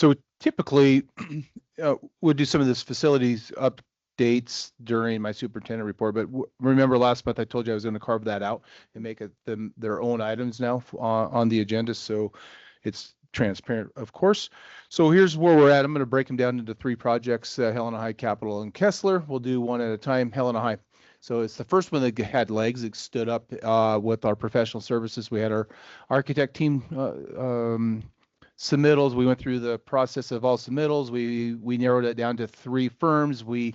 So typically, we'll do some of this facilities updates during my superintendent report, but remember last month I told you I was going to carve that out and make it their own items now on the agenda. So it's transparent, of course. So here's where we're at. I'm going to break them down into three projects, Helena High, Capital, and Kessler. We'll do one at a time. Helena High. So it's the first one that had legs. It stood up with our professional services. We had our architect team submittals. We went through the process of all submittals. We narrowed it down to three firms. We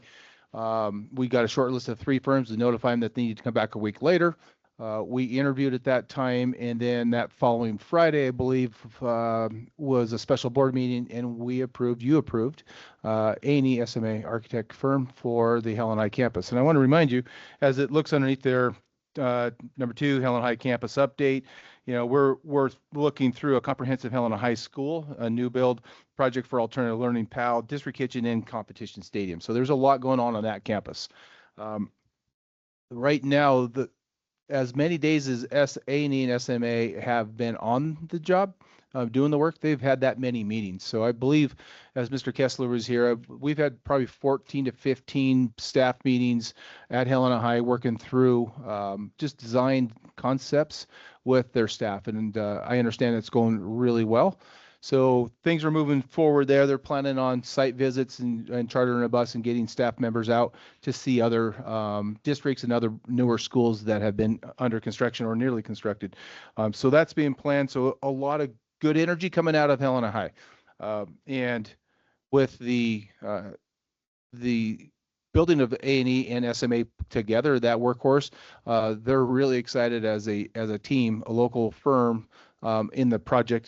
got a short list of three firms to notify them that they need to come back a week later. We interviewed at that time, and then that following Friday, I believe, was a special board meeting, and you approved A&E SMA architect firm for the Helen High campus. And I want to remind you, as it looks underneath there, number 2, Helen High campus update. We're looking through a comprehensive Helena High School, a new build project for alternative learning, PAL, district kitchen, and competition stadium. So there's a lot going on that campus. Right now, as many days as A&E and SMA have been on the job, doing the work, they've had that many meetings. So I believe, as Mr. Kessler was here, we've had probably 14 to 15 staff meetings at Helena High working through just design concepts with their staff. And I understand it's going really well. So things are moving forward there. They're planning on site visits and chartering a bus and getting staff members out to see other districts and other newer schools that have been under construction or nearly constructed. So that's being planned. So a lot of good energy coming out of Helena High. And with the building of A&E and SMA together, that workhorse, they're really excited as a team, a local firm, in the project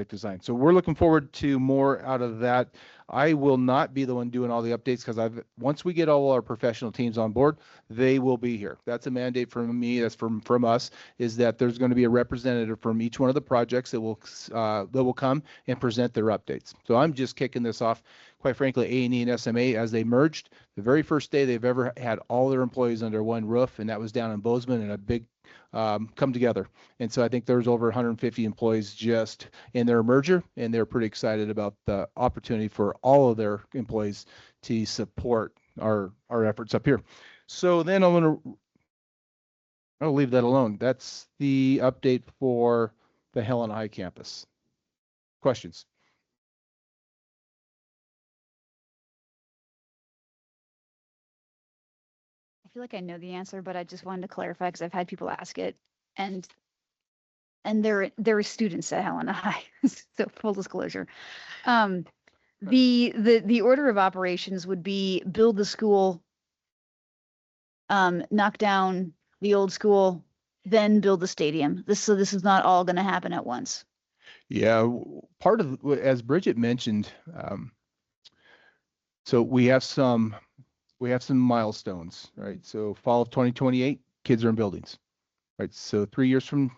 design. So we're looking forward to more out of that. I will not be the one doing all the updates because once we get all our professional teams on board, they will be here. That's a mandate from me. That's from us, is that there's going to be a representative from each one of the projects that will come and present their updates. So I'm just kicking this off. Quite frankly, A&E and SMA, as they merged, the very first day they've ever had all their employees under one roof, and that was down in Bozeman, in a big come together. And so I think there's over 150 employees just in their merger, and they're pretty excited about the opportunity for all of their employees to support our efforts up here. So then I'll leave that alone. That's the update for the Helena High campus. Questions? I feel like I know the answer, but I just wanted to clarify because I've had people ask it, and there are students at Helena High. So full disclosure, the order of operations would be build the school, knock down the old school, then build the stadium. This is not all going to happen at once. Yeah, part of, as Bridget mentioned, so we have some milestones, right? So fall of 2028, kids are in buildings, right? So 3 years from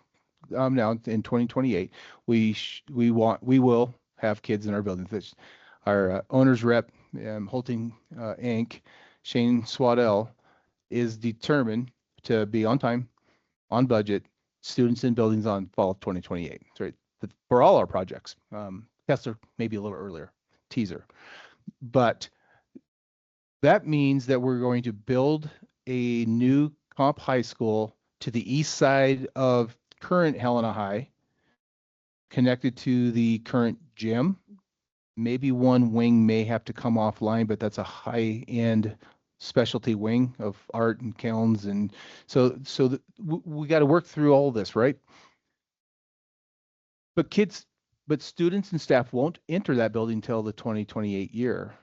now, in 2028, we will have kids in our buildings. Our owner's rep, Holting Inc., Shane Swaddell, is determined to be on time, on budget, students in buildings on fall of 2028, right? For all our projects. Kessler maybe a little earlier, teaser. But that means that we're going to build a new comp high school to the east side of current Helena High, connected to the current gym. Maybe one wing may have to come offline, but that's a high-end specialty wing of art and kilns. And so we got to work through all this, right? But students and staff won't enter that building until the 2028 year.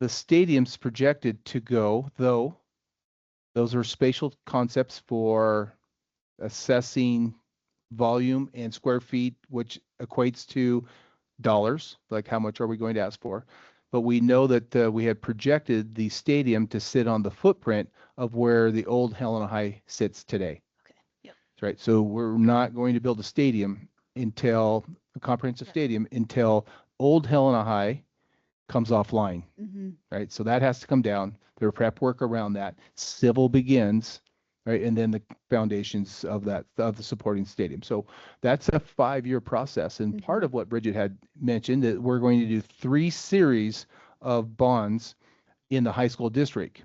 The stadium's projected to go, though, those are spatial concepts for assessing volume and square feet, which equates to dollars, like how much are we going to ask for. But we know that we had projected the stadium to sit on the footprint of where the old Helena High sits today. Okay. Yep. Right. So we're not going to build a comprehensive stadium until old Helena High comes offline. Mm-hmm. Right. So that has to come down. There are prep work around that. Civil begins right? And then the foundations of the supporting stadium. So that's a 5-year process. And part of what Bridget had mentioned that we're going to do 3 series of bonds in the high school district.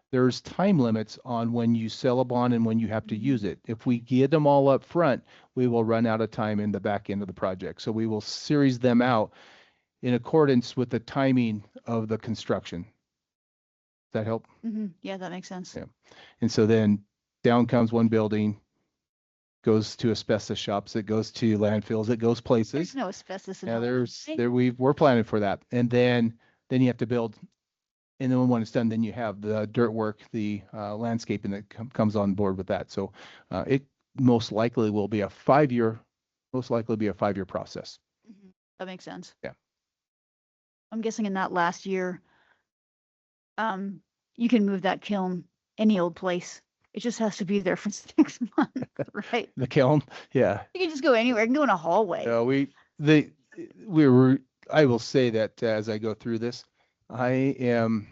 There's time limits on when you sell a bond and when you have to use it. If we get them all up front, we will run out of time in the back end of the project. So we will series them out in accordance with the timing of the construction. Does that help? Yeah, that makes sense. Yeah. And so then down comes one building, goes to asbestos shops, it goes to landfills, it goes There's places. no asbestos in Yeah, Helena, right? we're planning for that. And then you have to build. And then when it's done, then you have the dirt work, the landscaping that comes on board with that. So it most likely will be a 5-year process. That makes sense. Yeah. I'm guessing in that last year, you can move that kiln any old place. It just has to be there for 6 months, right? The kiln, yeah. You can just go anywhere. You can go in a hallway. I will say that as I go through this, I am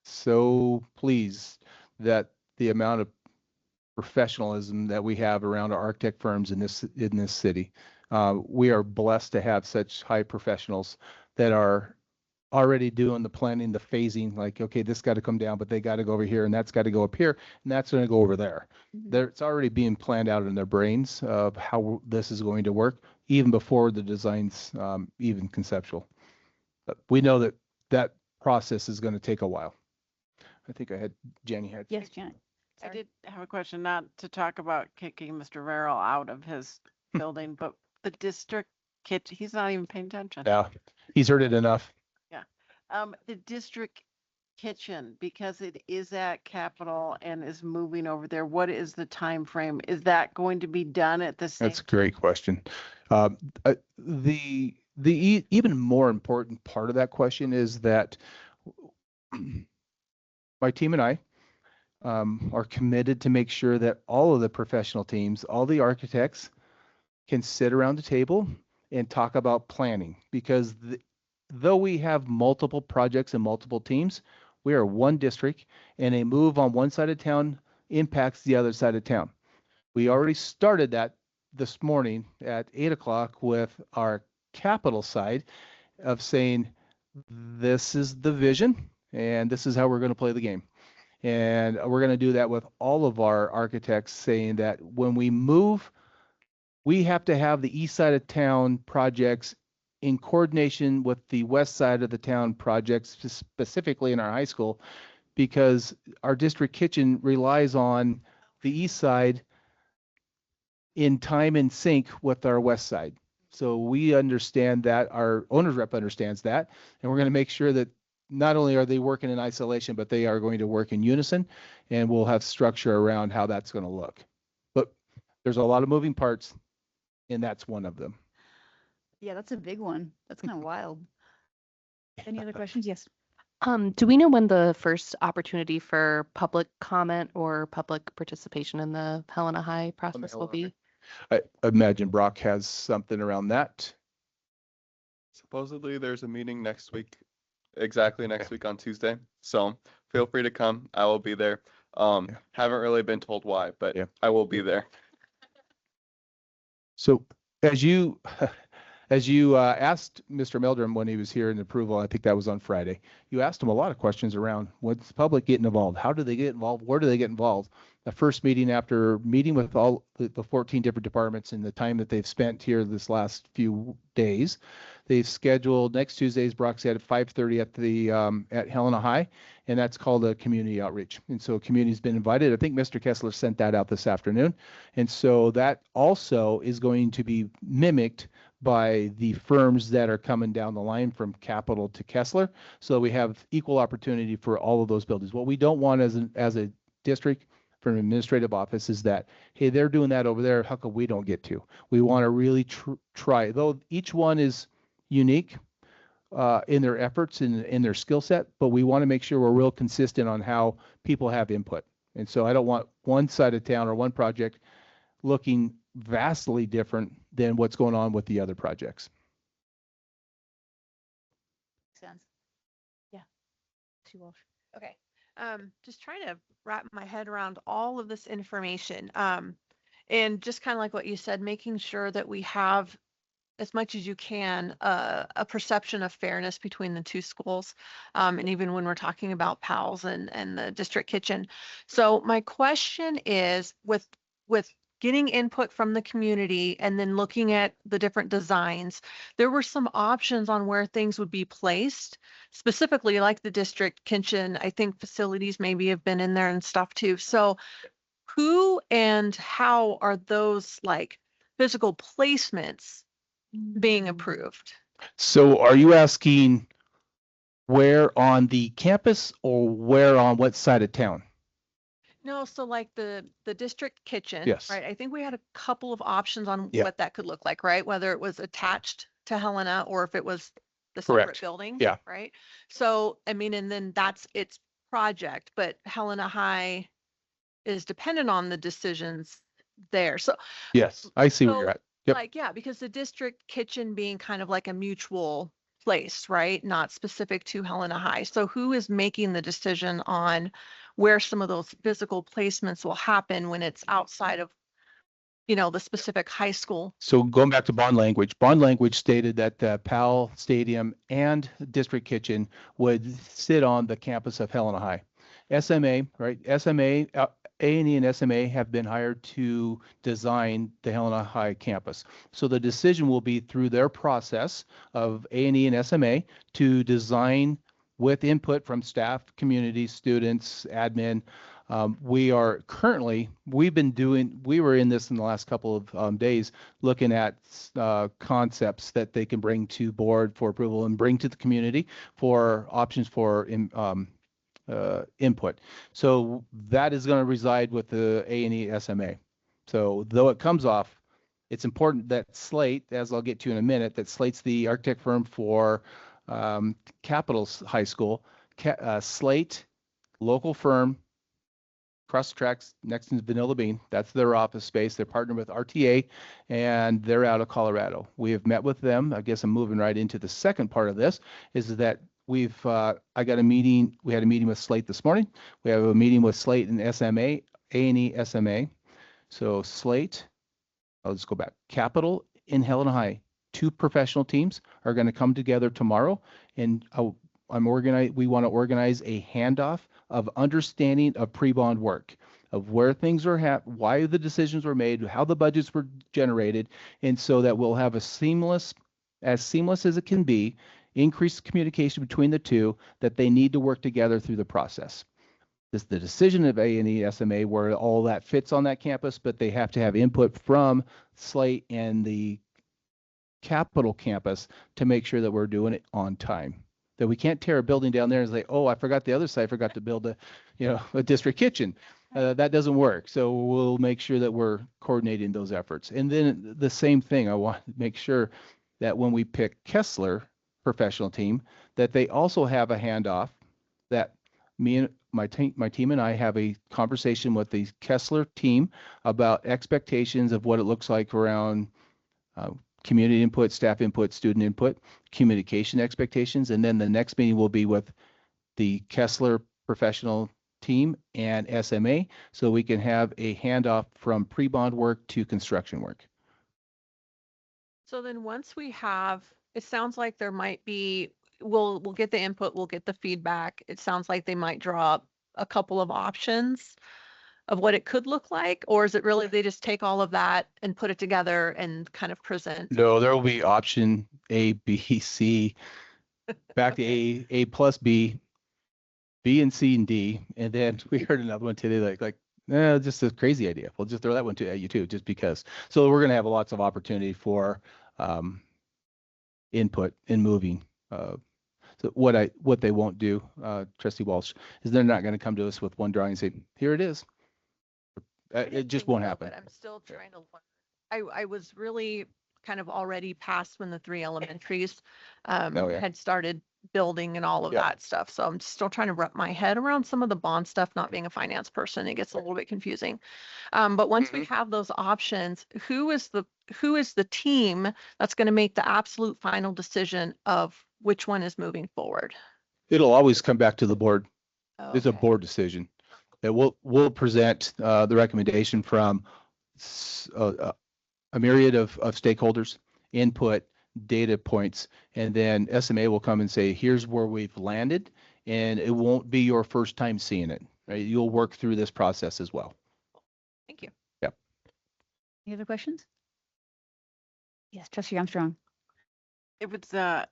so pleased that the amount of professionalism that we have around our architect firms in this city. We are blessed to have such high professionals that are already doing the planning, the phasing, like, okay, this got to come down, but they got to go over here and that's got to go up here and that's going to go over there. It's already being planned out in their brains of how this is going to work, even before the design's even conceptual. But we know that process is going to take a while. I think Jenny had. Yes, Janet. I did have a question, not to talk about kicking Mr. Verrill out of his building, but the district kitchen, he's not even paying attention. Yeah, he's heard it enough. Yeah. The district kitchen, because it is at Capitol and is moving over there, what is the time frame? Is that going to be done at the same? That's a great question. The even more important part of that question is that my team and I are committed to make sure that all of the professional teams, all the architects can sit around the table and talk about planning, because though we have multiple projects and multiple teams, we are one district, and a move on one side of town impacts the other side of town. We already started that this morning at 8 o'clock with our capital side of saying, this is the vision and this is how we're going to play the game. And we're going to do that with all of our architects, saying that when we move, we have to have the east side of town projects in coordination with the west side of the town projects, specifically in our high school, because our district kitchen relies on the east side in time and sync with our west side. So we understand that, our owner's rep understands that, and we're going to make sure that not only are they working in isolation, but they are going to work in unison, and we'll have structure around how that's going to look. But there's a lot of moving parts, and that's one of them. Yeah, that's a big one. That's kind of wild. Any other questions? Yes. Do we know when the first opportunity for public comment or public participation in the Helena High process will be? I imagine Brock has something around that. Supposedly there's a meeting next week, exactly next week on Tuesday. So feel free to come. I will be there. Haven't really been told why, but I will be there. So as you asked Mr. Meldrum when he was here in approval, I think that was on Friday, you asked him a lot of questions around what's the public getting involved? How do they get involved? Where do they get involved? The first meeting, after meeting with all the 14 different departments in the time that they've spent here this last few days, they've scheduled next Tuesday's Brock said at 5:30 at the at Helena High, and that's called a community outreach. And so community's been invited. I think Mr. Kessler sent that out this afternoon. And so that also is going to be mimicked by the firms that are coming down the line from Capitol to Kessler. So we have equal opportunity for all of those buildings. What we don't want as a district from an administrative office is that, hey, they're doing that over there, how come we don't get to? We want to really try, though each one is unique in their efforts and in their skill set, but we want to make sure we're real consistent on how people have input. And so I don't want one side of town or one project looking vastly different than what's going on with the other projects. Makes sense. Yeah. Walsh. Okay. Just trying to wrap my head around all of this information. And just kind of like what you said, making sure that we have as much as you can a perception of fairness between the two schools, and even when we're talking about PALS and the district kitchen. So my question is, with getting input from the community and then looking at the different designs, there were some options on where things would be placed, specifically like the district kitchen. I think facilities maybe have been in there and stuff too. So who and how are those like physical placements being approved? So are you asking where on the campus or where on what side of town? No, so like the district kitchen, Yes. right? I think we had a couple of options on Yeah. what that could look like, right? Whether it was attached to Helena or if it was the separate Correct. building. Yeah. Right. So, I mean, and then that's its project, but Helena High is dependent on the decisions there. So Yes, I see where So, you're at. Yep. like, yeah, because the district kitchen being kind of like a mutual place, right? Not specific to Helena High. So who is making the decision on where some of those physical placements will happen when it's outside of, the specific high school? So going back to bond language stated that PAL Stadium and District Kitchen would sit on the campus of Helena High. SMA, right? SMA, A&E and SMA have been hired to design the Helena High campus. So the decision will be through their process of A&E and SMA to design with input from staff, community, students, admin. We were in this in the last couple of days, looking at concepts that they can bring to board for approval and bring to the community for options for input. So that is going to reside with the A&E SMA. So though it comes off, it's important that Slate, as I'll get to in a minute, that Slate's the architect firm for Capital High School. Slate, local firm, across the tracks next to Vanilla Bean. That's their office space. They're partnered with RTA and they're out of Colorado. We have met with them. I guess I'm moving right into the second part of this, is that we had a meeting with Slate this morning. We have a meeting with Slate and SMA, A&E SMA. So Slate, I'll just go back. Capital in Helena High, 2 professional teams are going to come together tomorrow, and we want to organize a handoff of understanding of pre-bond work, of where things are why the decisions were made, how the budgets were generated, and so that we'll have as seamless as it can be, increased communication between the two, that they need to work together through the process. This is the decision of A&E SMA where all that fits on that campus, but they have to have input from Slate and the Capital campus to make sure that we're doing it on time. That we can't tear a building down there and say, oh, I forgot the other side, I forgot to build a district kitchen. That doesn't work. So we'll make sure that we're coordinating those efforts. And then the same thing, I want to make sure that when we pick Kessler professional team, that they also have a handoff, that me and my team and I have a conversation with the Kessler team about expectations of what it looks like around community input, staff input, student input, communication expectations. And then the next meeting will be with the Kessler professional team and SMA, so we can have a handoff from pre-bond work to construction work. So then once we have, it sounds like there might be, we'll get the input, we'll get the feedback. It sounds like they might draw up a couple of options of what it could look like, or is it really they just take all of that and put it together and kind of present? No, there will be option A, B, C, back to A plus B, B and C and D, and then we heard another one today, just a crazy idea. We'll just throw that one at you too, just because. So we're going to have lots of opportunity for input in moving. So what they won't do, Trustee Walsh, is they're not going to come to us with one drawing and say, here it is. I It didn't just think won't so, happen. but I'm still trying to learn. I was really kind of already past when the 3 elementaries Yeah. had started building and all of Yeah. that stuff. So I'm still trying to wrap my head around some of the bond stuff, not being a finance person. It gets a little bit confusing. But once we have those options, who is the team that's going to make the absolute final decision of which one is moving forward? It'll always come back to the board. It's a Okay. board decision. That we'll present the recommendation from a myriad of stakeholders, input, data points, and then SMA will come and say, here's where we've landed, and it won't be your first time seeing it, right? You'll work through this process as well. Thank you. Yep. Any other questions? Yes, Trustee Armstrong. It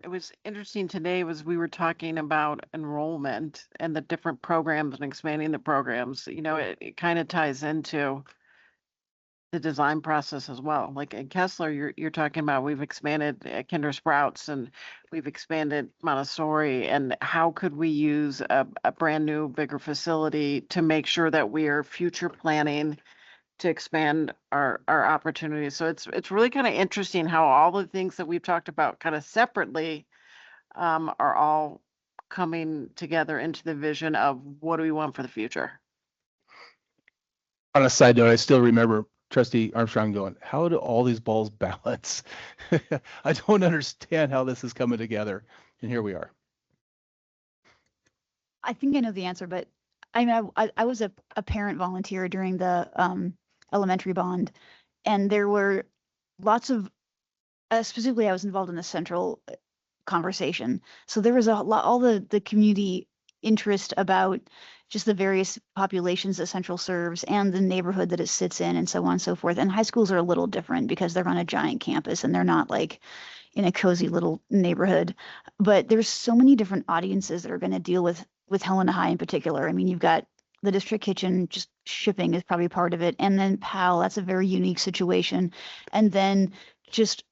was interesting today was we were talking about enrollment and the different programs and expanding the programs. You know, it kind of ties into the design process as well. Like in Kessler, you're talking about we've expanded Kinder Sprouts and we've expanded Montessori, and how could we use a brand new bigger facility to make sure that we are future planning to expand our opportunities. So it's really kind of interesting how all the things that we've talked about kind of separately are all coming together into the vision of what do we want for the future. On a side note, I still remember Trustee Armstrong going, how do all these balls balance? I don't understand how this is coming together. And here we are. I think I know the answer, but I mean, I was a parent volunteer during the elementary bond, and there were lots of, specifically I was involved in the central conversation. So there was a lot, all the community interest about just the various populations that Central serves and the neighborhood that it sits in and so on and so forth. And high schools are a little different because they're on a giant campus and they're not like in a cozy little neighborhood. But there's so many different audiences that are going to deal with Helena High in particular. I mean, you've got the district kitchen, just shipping is probably part of it. And then PAL, that's a very unique situation. And then just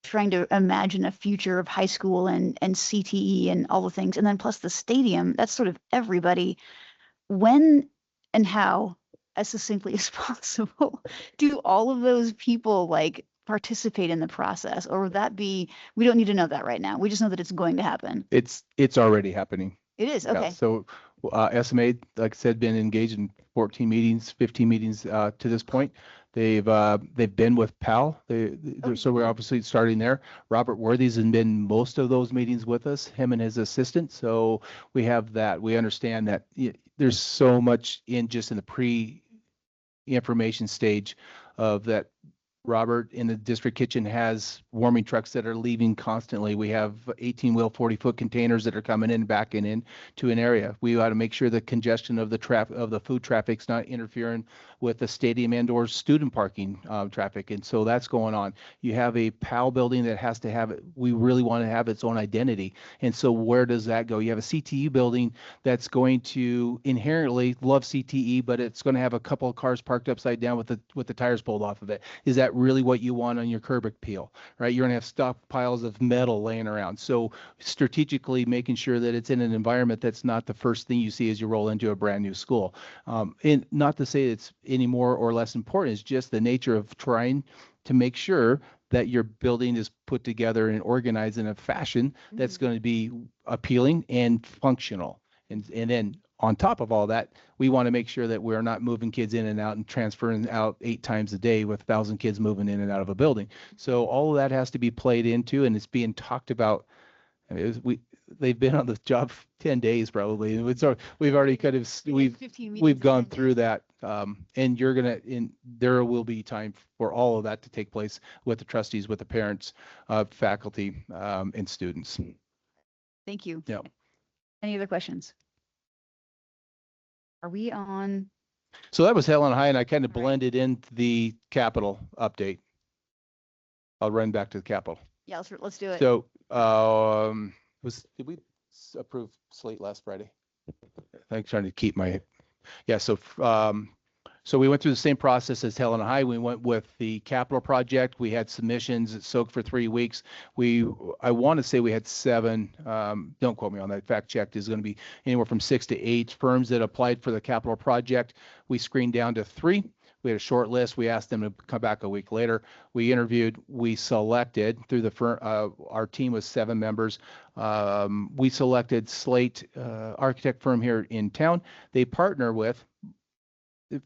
trying to imagine a future of high school and CTE and all the things. And then plus the stadium, that's sort of everybody. When and how, as succinctly as possible, do all of those people like participate in the process? Or would that be, we don't need to know that right now. We just know that it's going to happen. It's already happening. It is, Yeah, okay. so SMA, like I said, been engaged in 14 meetings, 15 meetings to this point. They've been with PAL. So we're obviously starting there. Robert Worthy's been most of those meetings with us, him and his assistant. So we have that. We understand that there's so much in just in the pre-information stage of that. Robert in the district kitchen has warming trucks that are leaving constantly. We have 18-wheel, 40-foot containers that are coming in, backing in to an area. We ought to make sure the congestion of the food traffic's not interfering with the stadium and/or student parking traffic, and so that's going on. You have a PAL building that has to have it. We really want to have its own identity, and so where does that go? You have a CTE building that's going to inherently love CTE, but it's going to have a couple of cars parked upside down with the tires pulled off of it. Is that really what you want on your curb appeal, right? You're going to have stockpiles of metal laying around. So strategically making sure that it's in an environment that's not the first thing you see as you roll into a brand new school. And not to say it's any more or less important, it's just the nature of trying to make sure that your building is put together and organized in a fashion that's going to be appealing and functional. And then on top of all that, we want to make sure that we're not moving kids in and out and transferring out 8 times a day with 1,000 kids moving in and out of a building. So all of that has to be played into, and it's being talked about. I mean, they've been on the job 10 days probably. We've already kind of we've gone through that, and there will be time for all of that to take place with the trustees, with the parents, faculty, and students. Thank you. Yeah. Any other questions? Are we on? So that was Helena High, and I kind of All right. blended into the capital update. I'll run back to the capital. Yeah, let's do it. So, did we approve slate last Friday? I'm trying to keep my, yeah. So we went through the same process as Helena High. We went with the capital project. We had submissions. It soaked for 3 weeks. I want to say we had 7. Don't quote me on that. Fact checked is going to be anywhere from 6 to 8 firms that applied for the capital project. We screened down to 3. We had a short list. We asked them to come back a week later. We interviewed. We selected through the firm. Our team was 7 members. We selected Slate architect firm here in town. They partner with.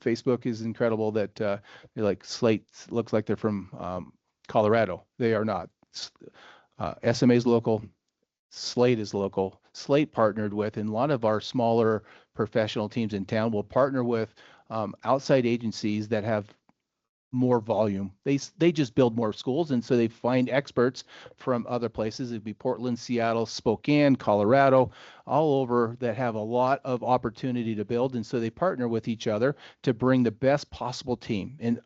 Facebook is incredible that they're like Slate looks like they're from Colorado. They are not. SMA is local. Slate is local. Slate partnered with, and a lot of our smaller professional teams in town. We'll partner with outside agencies that have more volume. They just build more schools, and so they find experts from other places. It'd be Portland, Seattle, Spokane, Colorado, all over, that have a lot of opportunity to build, and so they partner with each other to bring the best possible team. And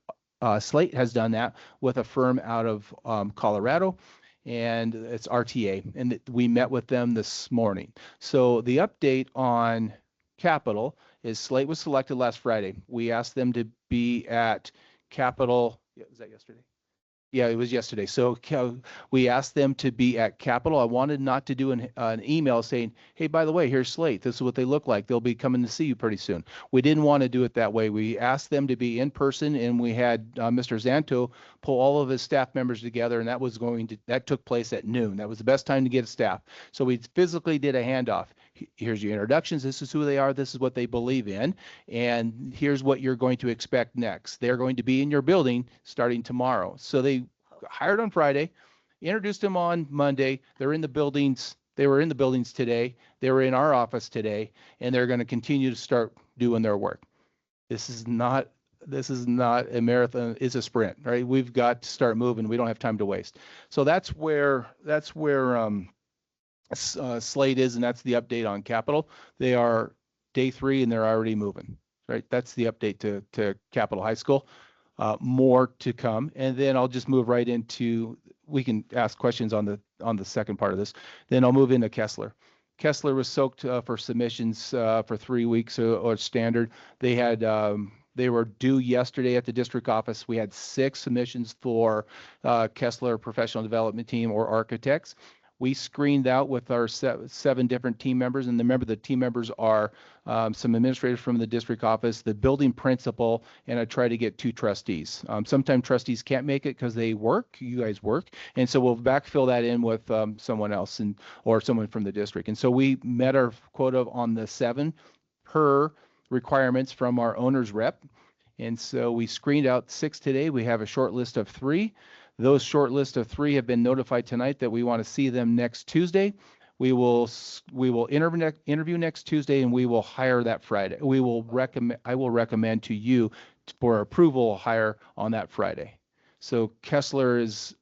Slate has done that with a firm out of Colorado, and it's RTA, and we met with them this morning. So the update on Capital is Slate was selected last Friday. We asked them to be at Capital. Yeah, was that yesterday? Yeah, it was yesterday. So we asked them to be at Capital. I wanted not to do an email saying, hey, by the way, here's Slate. This is what they look like. They'll be coming to see you pretty soon. We didn't want to do it that way. We asked them to be in person, and we had Mr. Zanto pull all of his staff members together, and that took place at noon. That was the best time to get staff. So we physically did a handoff. Here's your introductions. This is who they are. This is what they believe in. And here's what you're going to expect next. They're going to be in your building starting tomorrow. So they hired on Friday, introduced them on Monday. They're in the buildings. They were in the buildings today. They were in our office today, and they're going to continue to start doing their work. This is not a marathon. It's a sprint, right? We've got to start moving. We don't have time to waste. So that's where Slate is, and that's the update on Capital. They are day 3, and they're already moving, right? That's the update to Capital High School. More to come, and then I'll just move right into, we can ask questions on the second part of this. Then I'll move into Kessler. Kessler was soaked for submissions for 3 weeks or standard. They were due yesterday at the district office. We had 6 submissions for Kessler professional development team or architects. We screened out with our 7 different team members, and remember the team members are some administrators from the district office, the building principal, and I try to get 2 trustees. Sometimes trustees can't make it because they work, you guys work, and so we'll backfill that in with someone else or someone from the district. And so we met our quota on the 7 per requirements from our owner's rep. And so we screened out 6 today. We have a short list of 3. Those short list of 3 have been notified tonight that we want to see them next Tuesday. We will interview next Tuesday, and we will hire that Friday. I will recommend to you for approval hire on that Friday. So Kessler is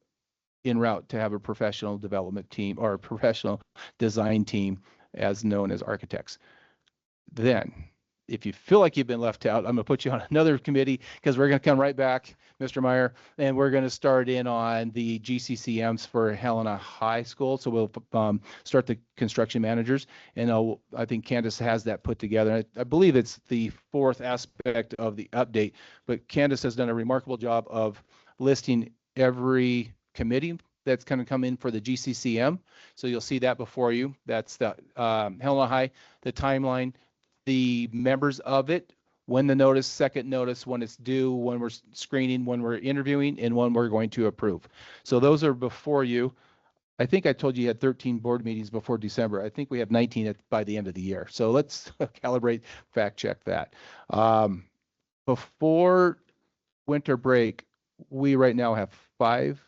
en route to have a professional development team or a professional design team, as known as architects. Then, if you feel like you've been left out, I'm going to put you on another committee, because we're going to come right back, Mr. Meyer, and we're going to start in on the GCCMs for Helena High School. So we'll start the construction managers, and I think Candace has that put together. I believe it's the 4th aspect of the update, but Candace has done a remarkable job of listing every committee that's going to come in for the GCCM. So you'll see that before you. That's the Helena High, the timeline, the members of it, when the notice, second notice, when it's due, when we're screening, when we're interviewing, and when we're going to approve. So those are before you. I think I told you had 13 board meetings before December. I think we have 19 by the end of the year. So let's calibrate, fact check that. Before winter break, we right now have 5